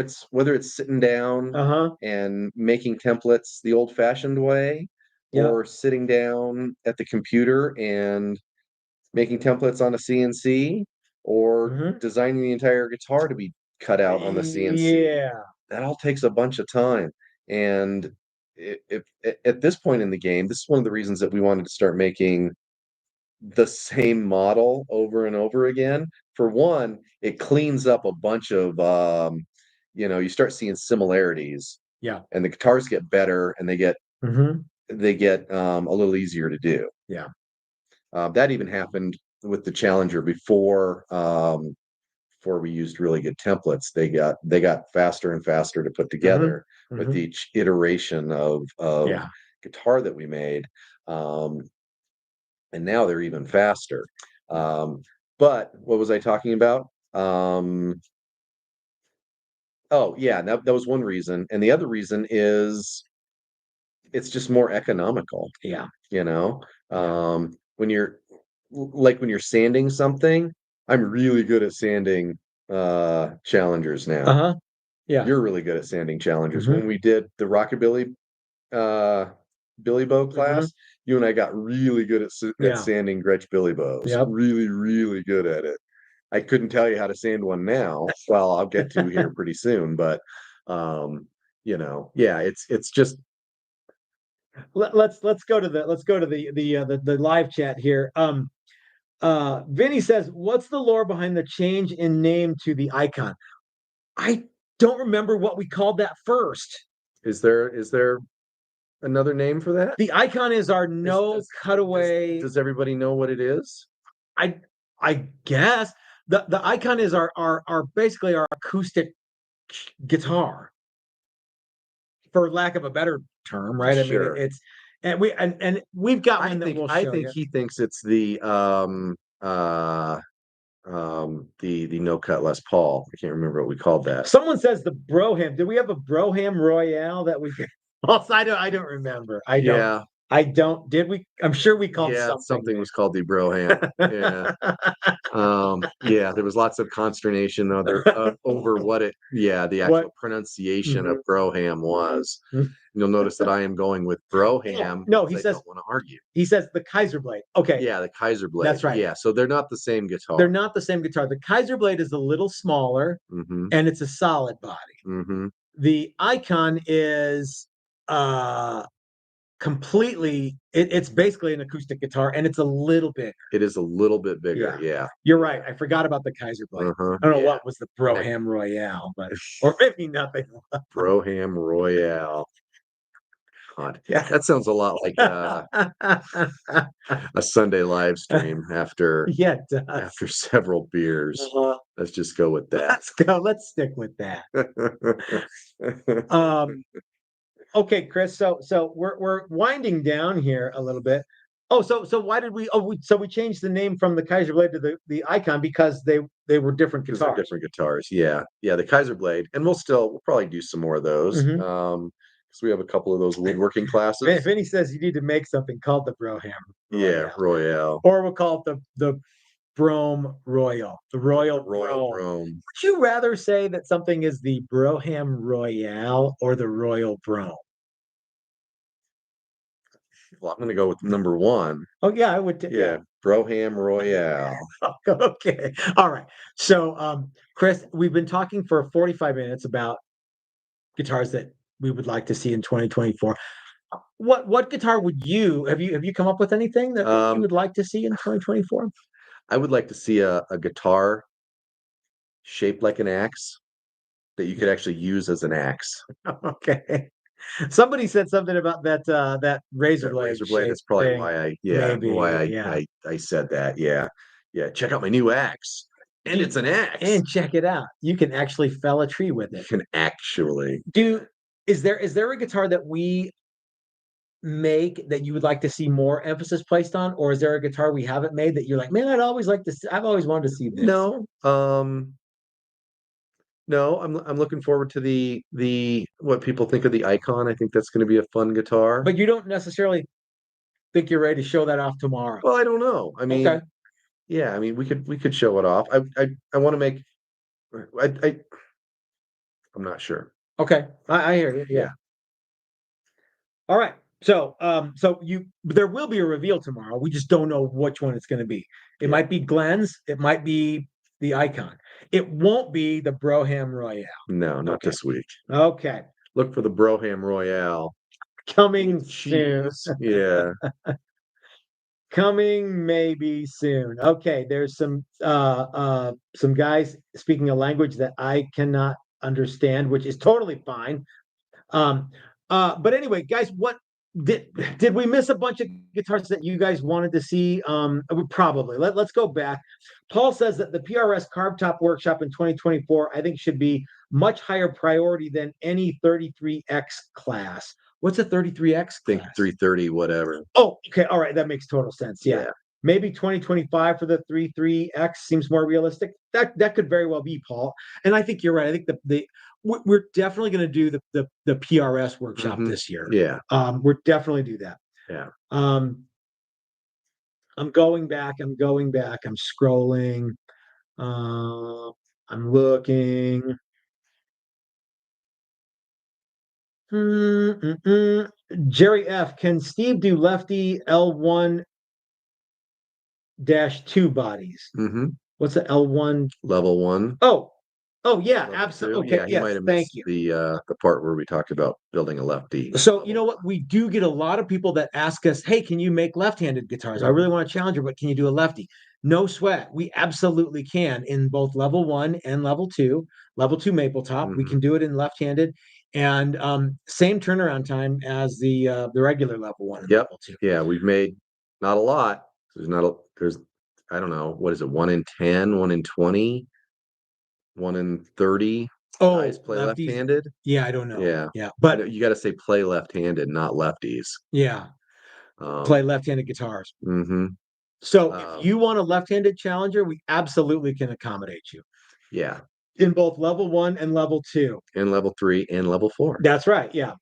it's sitting down and making templates the old-fashioned way, or sitting down at the computer and making templates on a CNC, or designing the entire guitar to be cut out on the CNC. That all takes a bunch of time. And if at this point in the game, this is one of the reasons that we wanted to start making the same model over and over again. For one, it cleans up a bunch of you start seeing similarities. And the guitars get better, and they get a little easier to do. That even happened with the Challenger before we used really good templates. They got faster and faster to put together with each iteration of guitar that we made. And now they're even faster. But what was I talking about? Oh yeah, that was one reason. And the other reason is it's just more economical. When you're sanding something, I'm really good at sanding Challengers now. You're really good at sanding Challengers. When we did the Rockabilly Billy Bow class, you and I got really good at sanding Gretsch Billy Bows. Really, really good at it. I couldn't tell you how to sand one now. Well, I'll get to here pretty soon, but it's just. Let's go to the live chat here. Vinny says, "What's the lore behind the change in name to the icon?" I don't remember what we called that first. Is there another name for that? The icon is our cutaway. Does everybody know what it is? I guess the icon is our basically our acoustic guitar, for lack of a better term, right? Sure. I mean, it's and we've got one that we'll show I think he thinks it's the no cut Les Paul. I can't remember what we called that. Someone says the Broham. Did we have a Broham Royale that we? Also, I don't remember. I don't. Yeah. I don't. Did we? I'm sure we called something was called the Broham. There was lots of consternation over what the actual pronunciation of Broham was. You'll notice that I am going with Broham. No, he says, I don't want to argue. He says the Kaiserblade. Okay. Yeah, the Kaiserblade. That's right. Yeah, so they're not the same guitar. They're not the same guitar. The Kaiserblade is a little smaller, and it's a solid body. The Icon is completely. It's basically an acoustic guitar, and it's a little bigger. It is a little bit bigger. Yeah. You're right. I forgot about the Kaiserblade. I don't know what was the Broham Royale, but or maybe nothing. Broham Royale. God. Yeah, that sounds a lot like a Sunday live stream after after several beers. Let's just go with that. Let's stick with that. Okay, Chris. So we're winding down here a little bit. Oh, so why did we? We changed the name from the Kaiserblade to the Icon because they were different guitars. Different guitars. Yeah. The Kaiserblade, and we'll probably do some more of those. So we have a couple of those woodworking classes. Vinny says you need to make something called the Broham Royale. Yeah, Royale. Or we'll call it the Brome Royal. The Royal Brome. Would you rather say that something is the Broham Royale or the Royal Brome? Well, I'm going to go with number one. Oh, yeah, I would. Broham Royale. Okay. All right. So, Chris, we've been talking for 45 minutes about guitars that we would like to see in 2024. What guitar would you have you come up with anything that you would like to see in 2024? I would like to see a guitar shaped like an axe that you could actually use as an axe. Okay. Somebody said something about that razor That blade razor blade, shape that's probably thing. why Maybe, yeah. I said that, yeah. Yeah, check out my new axe, and it's an axe. And check it out. You can actually fell a tree with You it. can actually Is there a guitar that we make that you would like to see more emphasis placed on, or is there a guitar we haven't made that you're like, man, I've always wanted to see this. No, I'm looking forward to the what people think of the Icon. I think that's gonna be a fun guitar. But you don't necessarily think you're ready to show that off tomorrow. Well, I don't know. I mean, Okay. yeah, I mean, we could show it off. I wanna make I'm not sure. Okay. I hear you. Yeah. Yeah. All right. So there will be a reveal tomorrow. We just don't know which one it's going to be. It Yeah. might be Glenn's. It might be the Icon. It won't be the Broham Royale. No, not Okay. this week. Okay. Look for the Broham Royale. Coming soon. Yeah. Coming maybe soon. Okay. There's some guys speaking a language that I cannot understand, which is totally fine. Um, but anyway, guys, what did we miss a bunch of guitars that you guys wanted to see? Probably. Let's go back. Paul says that the PRS Carb Top Workshop in 2024, I think, should be much higher priority than any 33X class. What's a 33X Think class? 330, whatever. Oh, okay. All right. That makes total sense. Yeah. Yeah. Maybe 2025 for the 33X seems more realistic. That could very well be, Paul. And I think you're right. I think we're definitely going to do the PRS workshop this year. Yeah. We're definitely do that. Yeah. I'm going back. I'm scrolling. I'm looking. Jerry F. Can Steve do lefty L1 -2 bodies? What's the L1? Level 1. Oh yeah, Level 2. absolutely. Okay, Yeah, he yes, might have thank missed you. the part where we talked about building a lefty. So you know what? We do get a lot of people that ask us, "Hey, can you make left-handed guitars? I really want to challenge you, but can you do a lefty?" No sweat. We absolutely can in both level 1 and level 2. Level 2 maple top. We can do it in left-handed, and same turnaround time as the regular level 1 and level 2. Yeah, we've made not a lot. There's I don't know, what is it, 1 in 10, 1 in 20, 1 in 30 guys play lefties. left-handed? Yeah, I don't know. Yeah. Yeah, I know but you gotta say play left-handed, not lefties. yeah, play left-handed guitars. So if you want a left-handed challenger, we absolutely can accommodate you Yeah. in both level 1 and level 2. And level 3 and level 4. That's right. Yeah.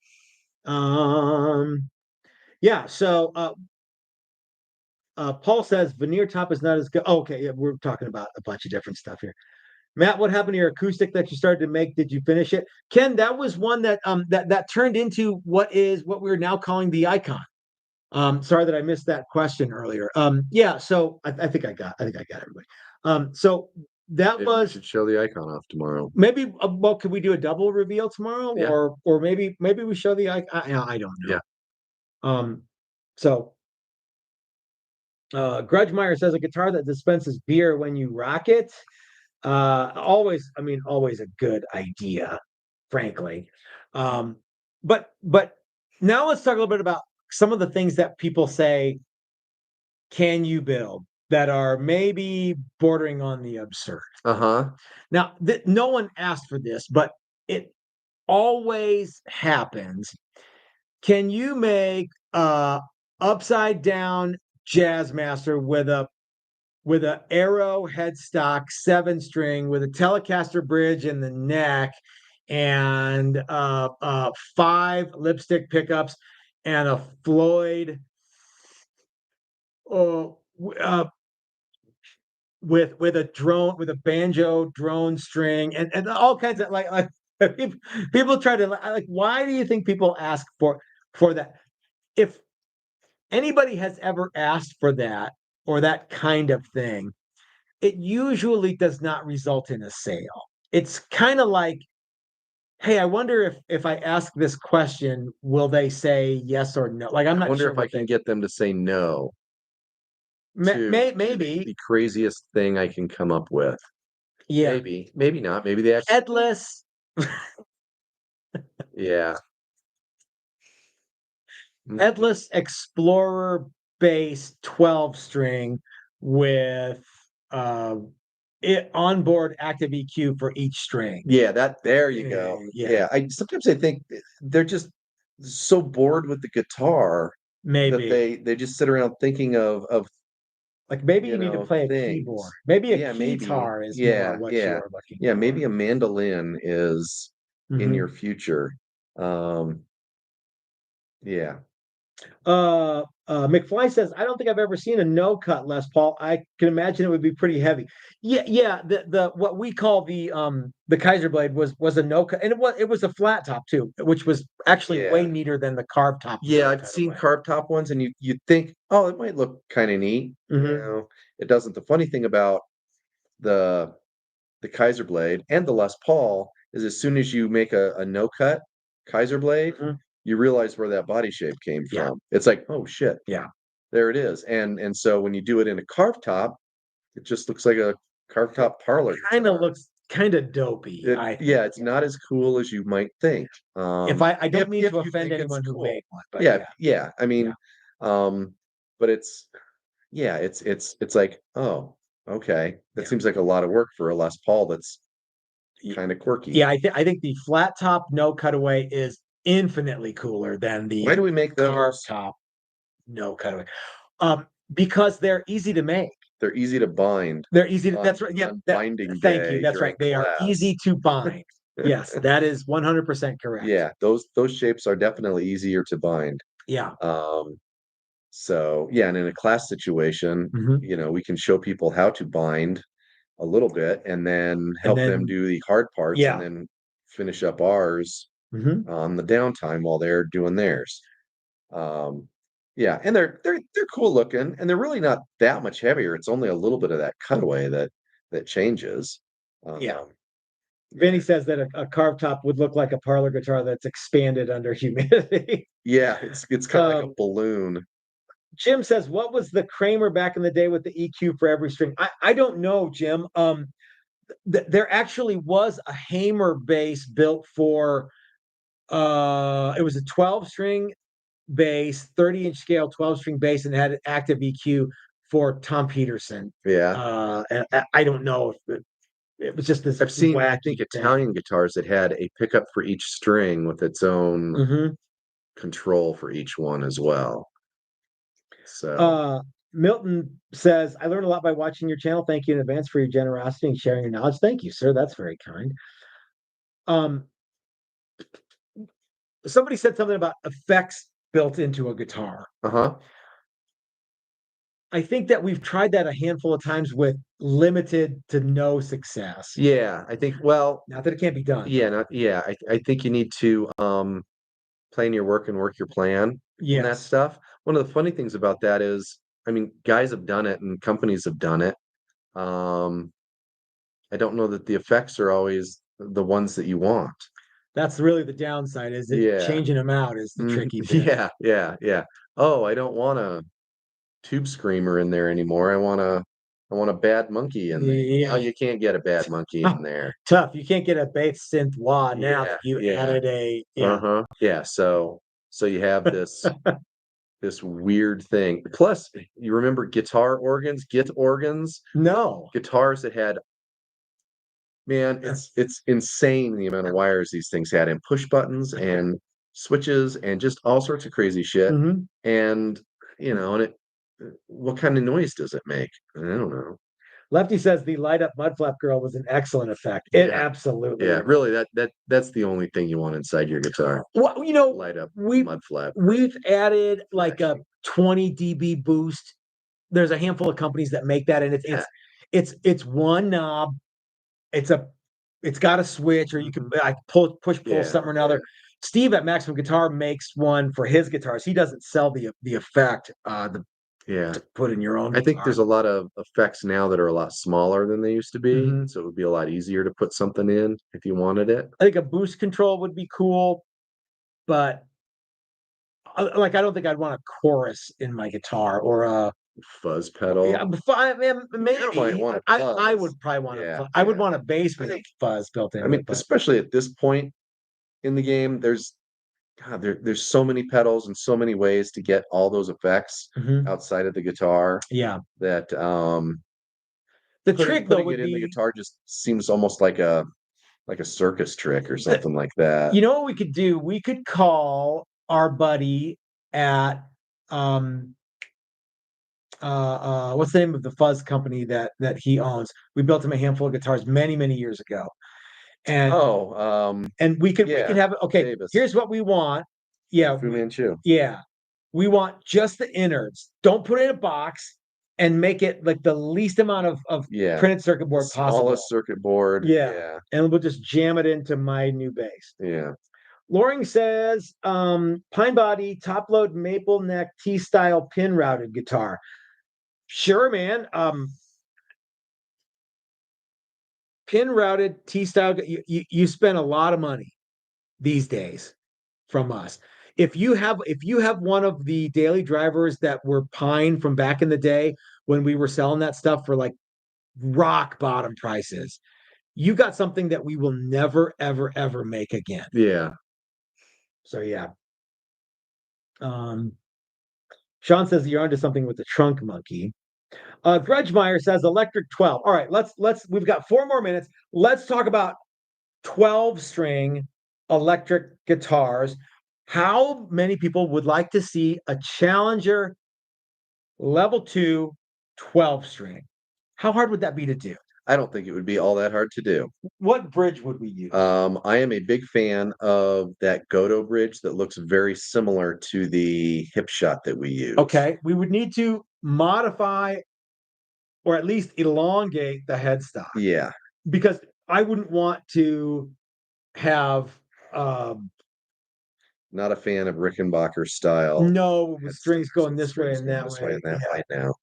Yeah. So Paul says veneer top is not as good. Okay, yeah, we're talking about a bunch of different stuff here. Matt, what happened to your acoustic that you started to make? Did you finish it? Ken, that was one that turned into what we're now calling the Icon. Sorry that I missed that question earlier. Yeah, so I think I got everybody. So that Maybe we was should show the Icon off tomorrow. maybe. Well, could we do a double reveal tomorrow, Yeah. or maybe we show the Icon? I don't know. Yeah. So Grudgemeyer says a guitar that dispenses beer when you rock it. Always a good idea, frankly. But now let's talk a little bit about some of the things that people say can you build that are maybe bordering on the absurd. Now, no one asked for this, but it always happens. Can you make a upside down Jazzmaster with a arrow headstock 7-string with a Telecaster bridge in the neck and 5 lipstick pickups and a Floyd with a drone, with a banjo drone string and all kinds of like people try to like, why do you think people ask for that? If anybody has ever asked for that or that kind of thing, it usually does not result in a sale. It's kind of like Hey, I wonder if I ask this question, will they say yes or no? Like, I'm I not wonder sure if I what can they get them to say no to maybe. the craziest thing I can come up with. Yeah. Maybe, maybe not. Maybe they actually. Headless Yeah. Mm, headless Explorer base 12 string with onboard active EQ for each string. Yeah, there you go. Yeah, Yeah, I sometimes I think they're just so bored with the guitar that maybe. they just sit around thinking of, Like maybe you need to play a keyboard. things. Maybe a Yeah, maybe. keytar is more Yeah, what yeah. you're looking Yeah, for. maybe a mandolin is in your Mhm. future. Um, yeah. McFly says, I don't think I've ever seen a no cut Les Paul. I can imagine it would be pretty heavy. Yeah. The what we call the Kaiser blade was a no cut, and it was a flat top too, which was actually way Yeah. neater than the carved top Yeah, no I've seen cutaway. carved top ones and you think, "Oh, it might look kinda neat." Hmm. It doesn't. The funny thing about the Kaiser blade and the Les Paul is as soon as you make a no cut Kaiser blade, Hmm. you realize where that body shape came Yeah, from. It's like, "Oh, shit, yeah. there it is." And so when you do it in a carved top, it just looks like a carved It top parlor kind of guitar. looks kind of dopey, I think. Yeah, it's not as cool as you might think. If I don't mean If to you offend think it's anyone who cool. made one, but Yeah, yeah, yeah. I yeah. mean, but it's like, oh, okay. That Yeah. seems like a lot of work for a Les Paul that's Y- kind of quirky. Yeah, I think the flat top no cutaway is infinitely cooler than Why the do we make carved those? top no cutaway. Because they're easy to make. They're easy to bind They're easy to, that's right. Yeah, on that binding thank you. day That's right. during They are class. easy to bind. Yes, that is 100% correct. Yeah, those shapes are definitely easier to bind. Yeah. Um, so yeah, and in a class situation, Hmm. we can show people how to bind a little bit and then And help them then do the hard parts and yeah. then finish up ours Hmm. on the downtime while they're doing theirs. Um, yeah, and they're cool looking, and they're really not that much heavier. It's only a little bit of that cutaway that changes. Yeah. Um, Vinny says that a carved top would look like a parlor guitar that's expanded under humidity. yeah, it's kind of like a um, balloon. Jim says, what was the Kramer back in the day with the EQ for every string? I don't know, Jim. There actually was a Hamer bass built for it was a 12 string bass, 30-inch scale 12 string bass, and had an active EQ for Tom Peterson. Yeah, And I don't know if it was just this I've seen, I think, wacky thing. Italian guitars that had a pickup for each string with its own Hmm. control for each one as well. So uh Milton says, I learned a lot by watching your channel. Thank you in advance for your generosity and sharing your knowledge. Thank you, sir. That's very kind. um Somebody said something about effects built into a guitar. uh-huh. I think that we've tried that a handful of times with limited to no success. Yeah, I think, well, Not that it can't be done, yeah, but not yeah, I think you need to plan your work and work your plan on that yes, stuff. One of the funny things about that is, I mean, guys have done it and companies have done it. Um, I don't know that the effects are always the ones that you want. that's really the downside. Is it Yeah. changing them out is the Mhm. tricky bit. Yeah. Oh, I don't want a tube screamer in there anymore. I want a bad monkey in there. Oh, Yeah, you can't get a bad monkey in there. tough. You can't get a bass synth wah now that Yeah, you yeah. added a yeah. Uh-huh. Yeah, so you have this weird thing. Plus, you remember guitar organs, git organs, No. guitars that had, man, it's insane the amount of wires these things had and push buttons and switches and just all sorts of crazy shit. Hmm. And and what kind of noise does it make? I don't know. Lefty says the light up mud flap girl was an excellent effect. It Yeah. absolutely Yeah, was. really that's the only thing you want inside your guitar. Well, Light up we mud flap. we've added like a Flashing. 20 dB boost. There's a handful of companies that make that, and it's Yeah. it's it's one knob. It's a it's got a switch, or you can Mhm. like pull Yeah. something or another. Steve at Maximum Guitar makes one for his guitars. He doesn't sell the effect. Yeah. to put in your own I think guitar. there's a lot of effects now that are a lot smaller than they used to be, Mhm. so it would be a lot easier to put something in if you wanted it. I think a boost control would be cool, but like I don't think I'd want a chorus in my guitar or a Fuzz pedal. yeah. I mean, You might maybe want a I fuzz. would probably want Yeah, I would yeah. want a bass I with a think fuzz built I into mean, it, but especially at this point in the game, there's so many pedals and so many ways to get all those effects Mhm. outside of the guitar Yeah. that The putting trick though putting it would in the be guitar just seems almost like a circus trick or the something like that. you know what we could do? We could call our buddy at um what's the name of the fuzz company that he owns? We built him a handful of guitars many, many years ago. And Oh, we could yeah, have it. Okay, Davis, here's what we want. Yeah, Fu Manchu. yeah. We want just the innards. Don't put it in a box and make it like the least amount of Yeah, printed circuit the board possible. smallest circuit board. Yeah. Yeah, And we'll just jam it into my new bass. yeah. Loring says, pine body, top load maple neck T style pin routed guitar. Sure, man. Pin routed T style. You spend a lot of money these days from us. If you have one of the daily drivers that were pine from back in the day when we were selling that stuff for like rock bottom prices, you got something that we will never ever ever make again. Yeah. So yeah. Um, Sean says you're onto something with the trunk monkey. Grudgemeyer says electric 12. All right, we've got 4 more minutes. Let's talk about 12 string electric guitars. How many people would like to see a Challenger level 2 12 string? How hard would that be to do? I don't think it would be all that hard to do. What bridge would we use? I am a big fan of that Goto bridge that looks very similar to the Hipshot that we use. Okay, we would need to modify or at least elongate the headstock. Yeah. Because I wouldn't want to have Not a fan of Rickenbacker style. no strings going with this way strings and going that this way. and that Yeah. way now.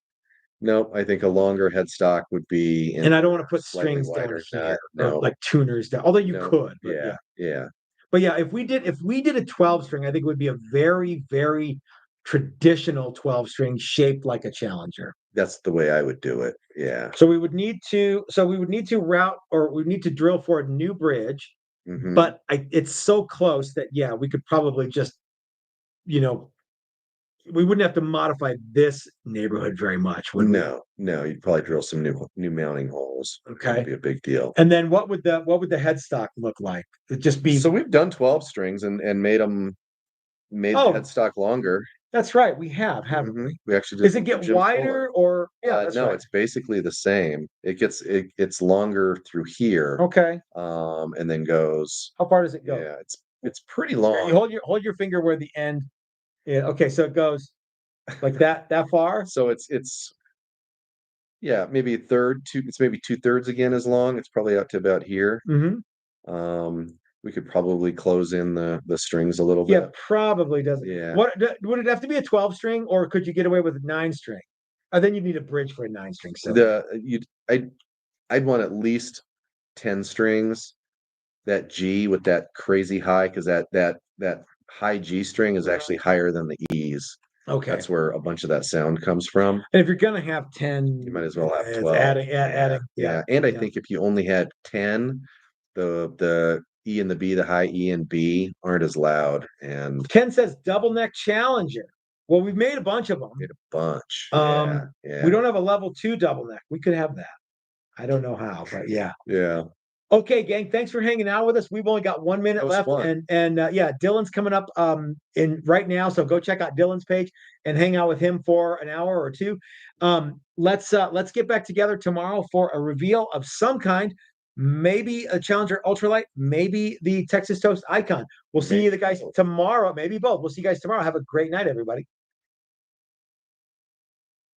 Nope, I think a longer headstock would be And I don't want to put slightly strings down wider. here or No, like tuners down. Although you no. could, but Yeah, yeah. But yeah, if we did a 12 string, I think it would be a very, very traditional 12 string shaped like a Challenger. That's the way I would do it. Yeah. So we would need to route or we need to drill for a new bridge, Mhm. but it's so close that yeah, we could probably just, you know, we wouldn't have to modify this neighborhood very much, would we? No, you'd probably drill some new mounting holes. Okay. Wouldn't be a big deal. And then what would the headstock look like? It'd just be So we've done 12 strings and made the Oh. headstock longer. That's right, we have, haven't we? We actually did Does it some for get Jim wider Fuller. or yeah, that's No, right. it's basically the same. It's longer through here, Okay. and then goes. How far does it go? Yeah, it's pretty Yeah, long. you hold your finger where the end. Yeah. Okay, so it goes like that far. So it's yeah, maybe a third, it's maybe 2/3 again as long. It's probably out to about here. Mm-hmm. We could probably close in the strings a little Yeah, bit. probably doesn't. Yeah. What would it have to be a 12 string, or could you get away with a 9 string? Then you'd need a bridge for a 9 string. So I'd want at least 10 strings. That G with that crazy high, because that high G string is actually higher than the E's. okay. That's where a bunch of that sound comes from. And if you're gonna have 10, You might as well have it's 12. adding. Yeah. And I think if you only had 10, the E and the B, the high E and B aren't as loud. And Ken says double neck Challenger. Well, we've made a bunch of them. made a bunch. We don't have a level 2 double neck. We could have that. I don't know how, but yeah. Yeah. Okay, gang. Thanks for hanging out with us. We've only got 1 minute left, fun. and yeah, Dylan's coming up in right now. So go check out Dylan's page and hang out with him for an hour or two. Let's get back together tomorrow for a reveal of some kind. Maybe a Challenger Ultralight, maybe the Texas Toast Icon. We'll see you guys tomorrow. Maybe both. We'll see you guys tomorrow. Have a great night, everybody.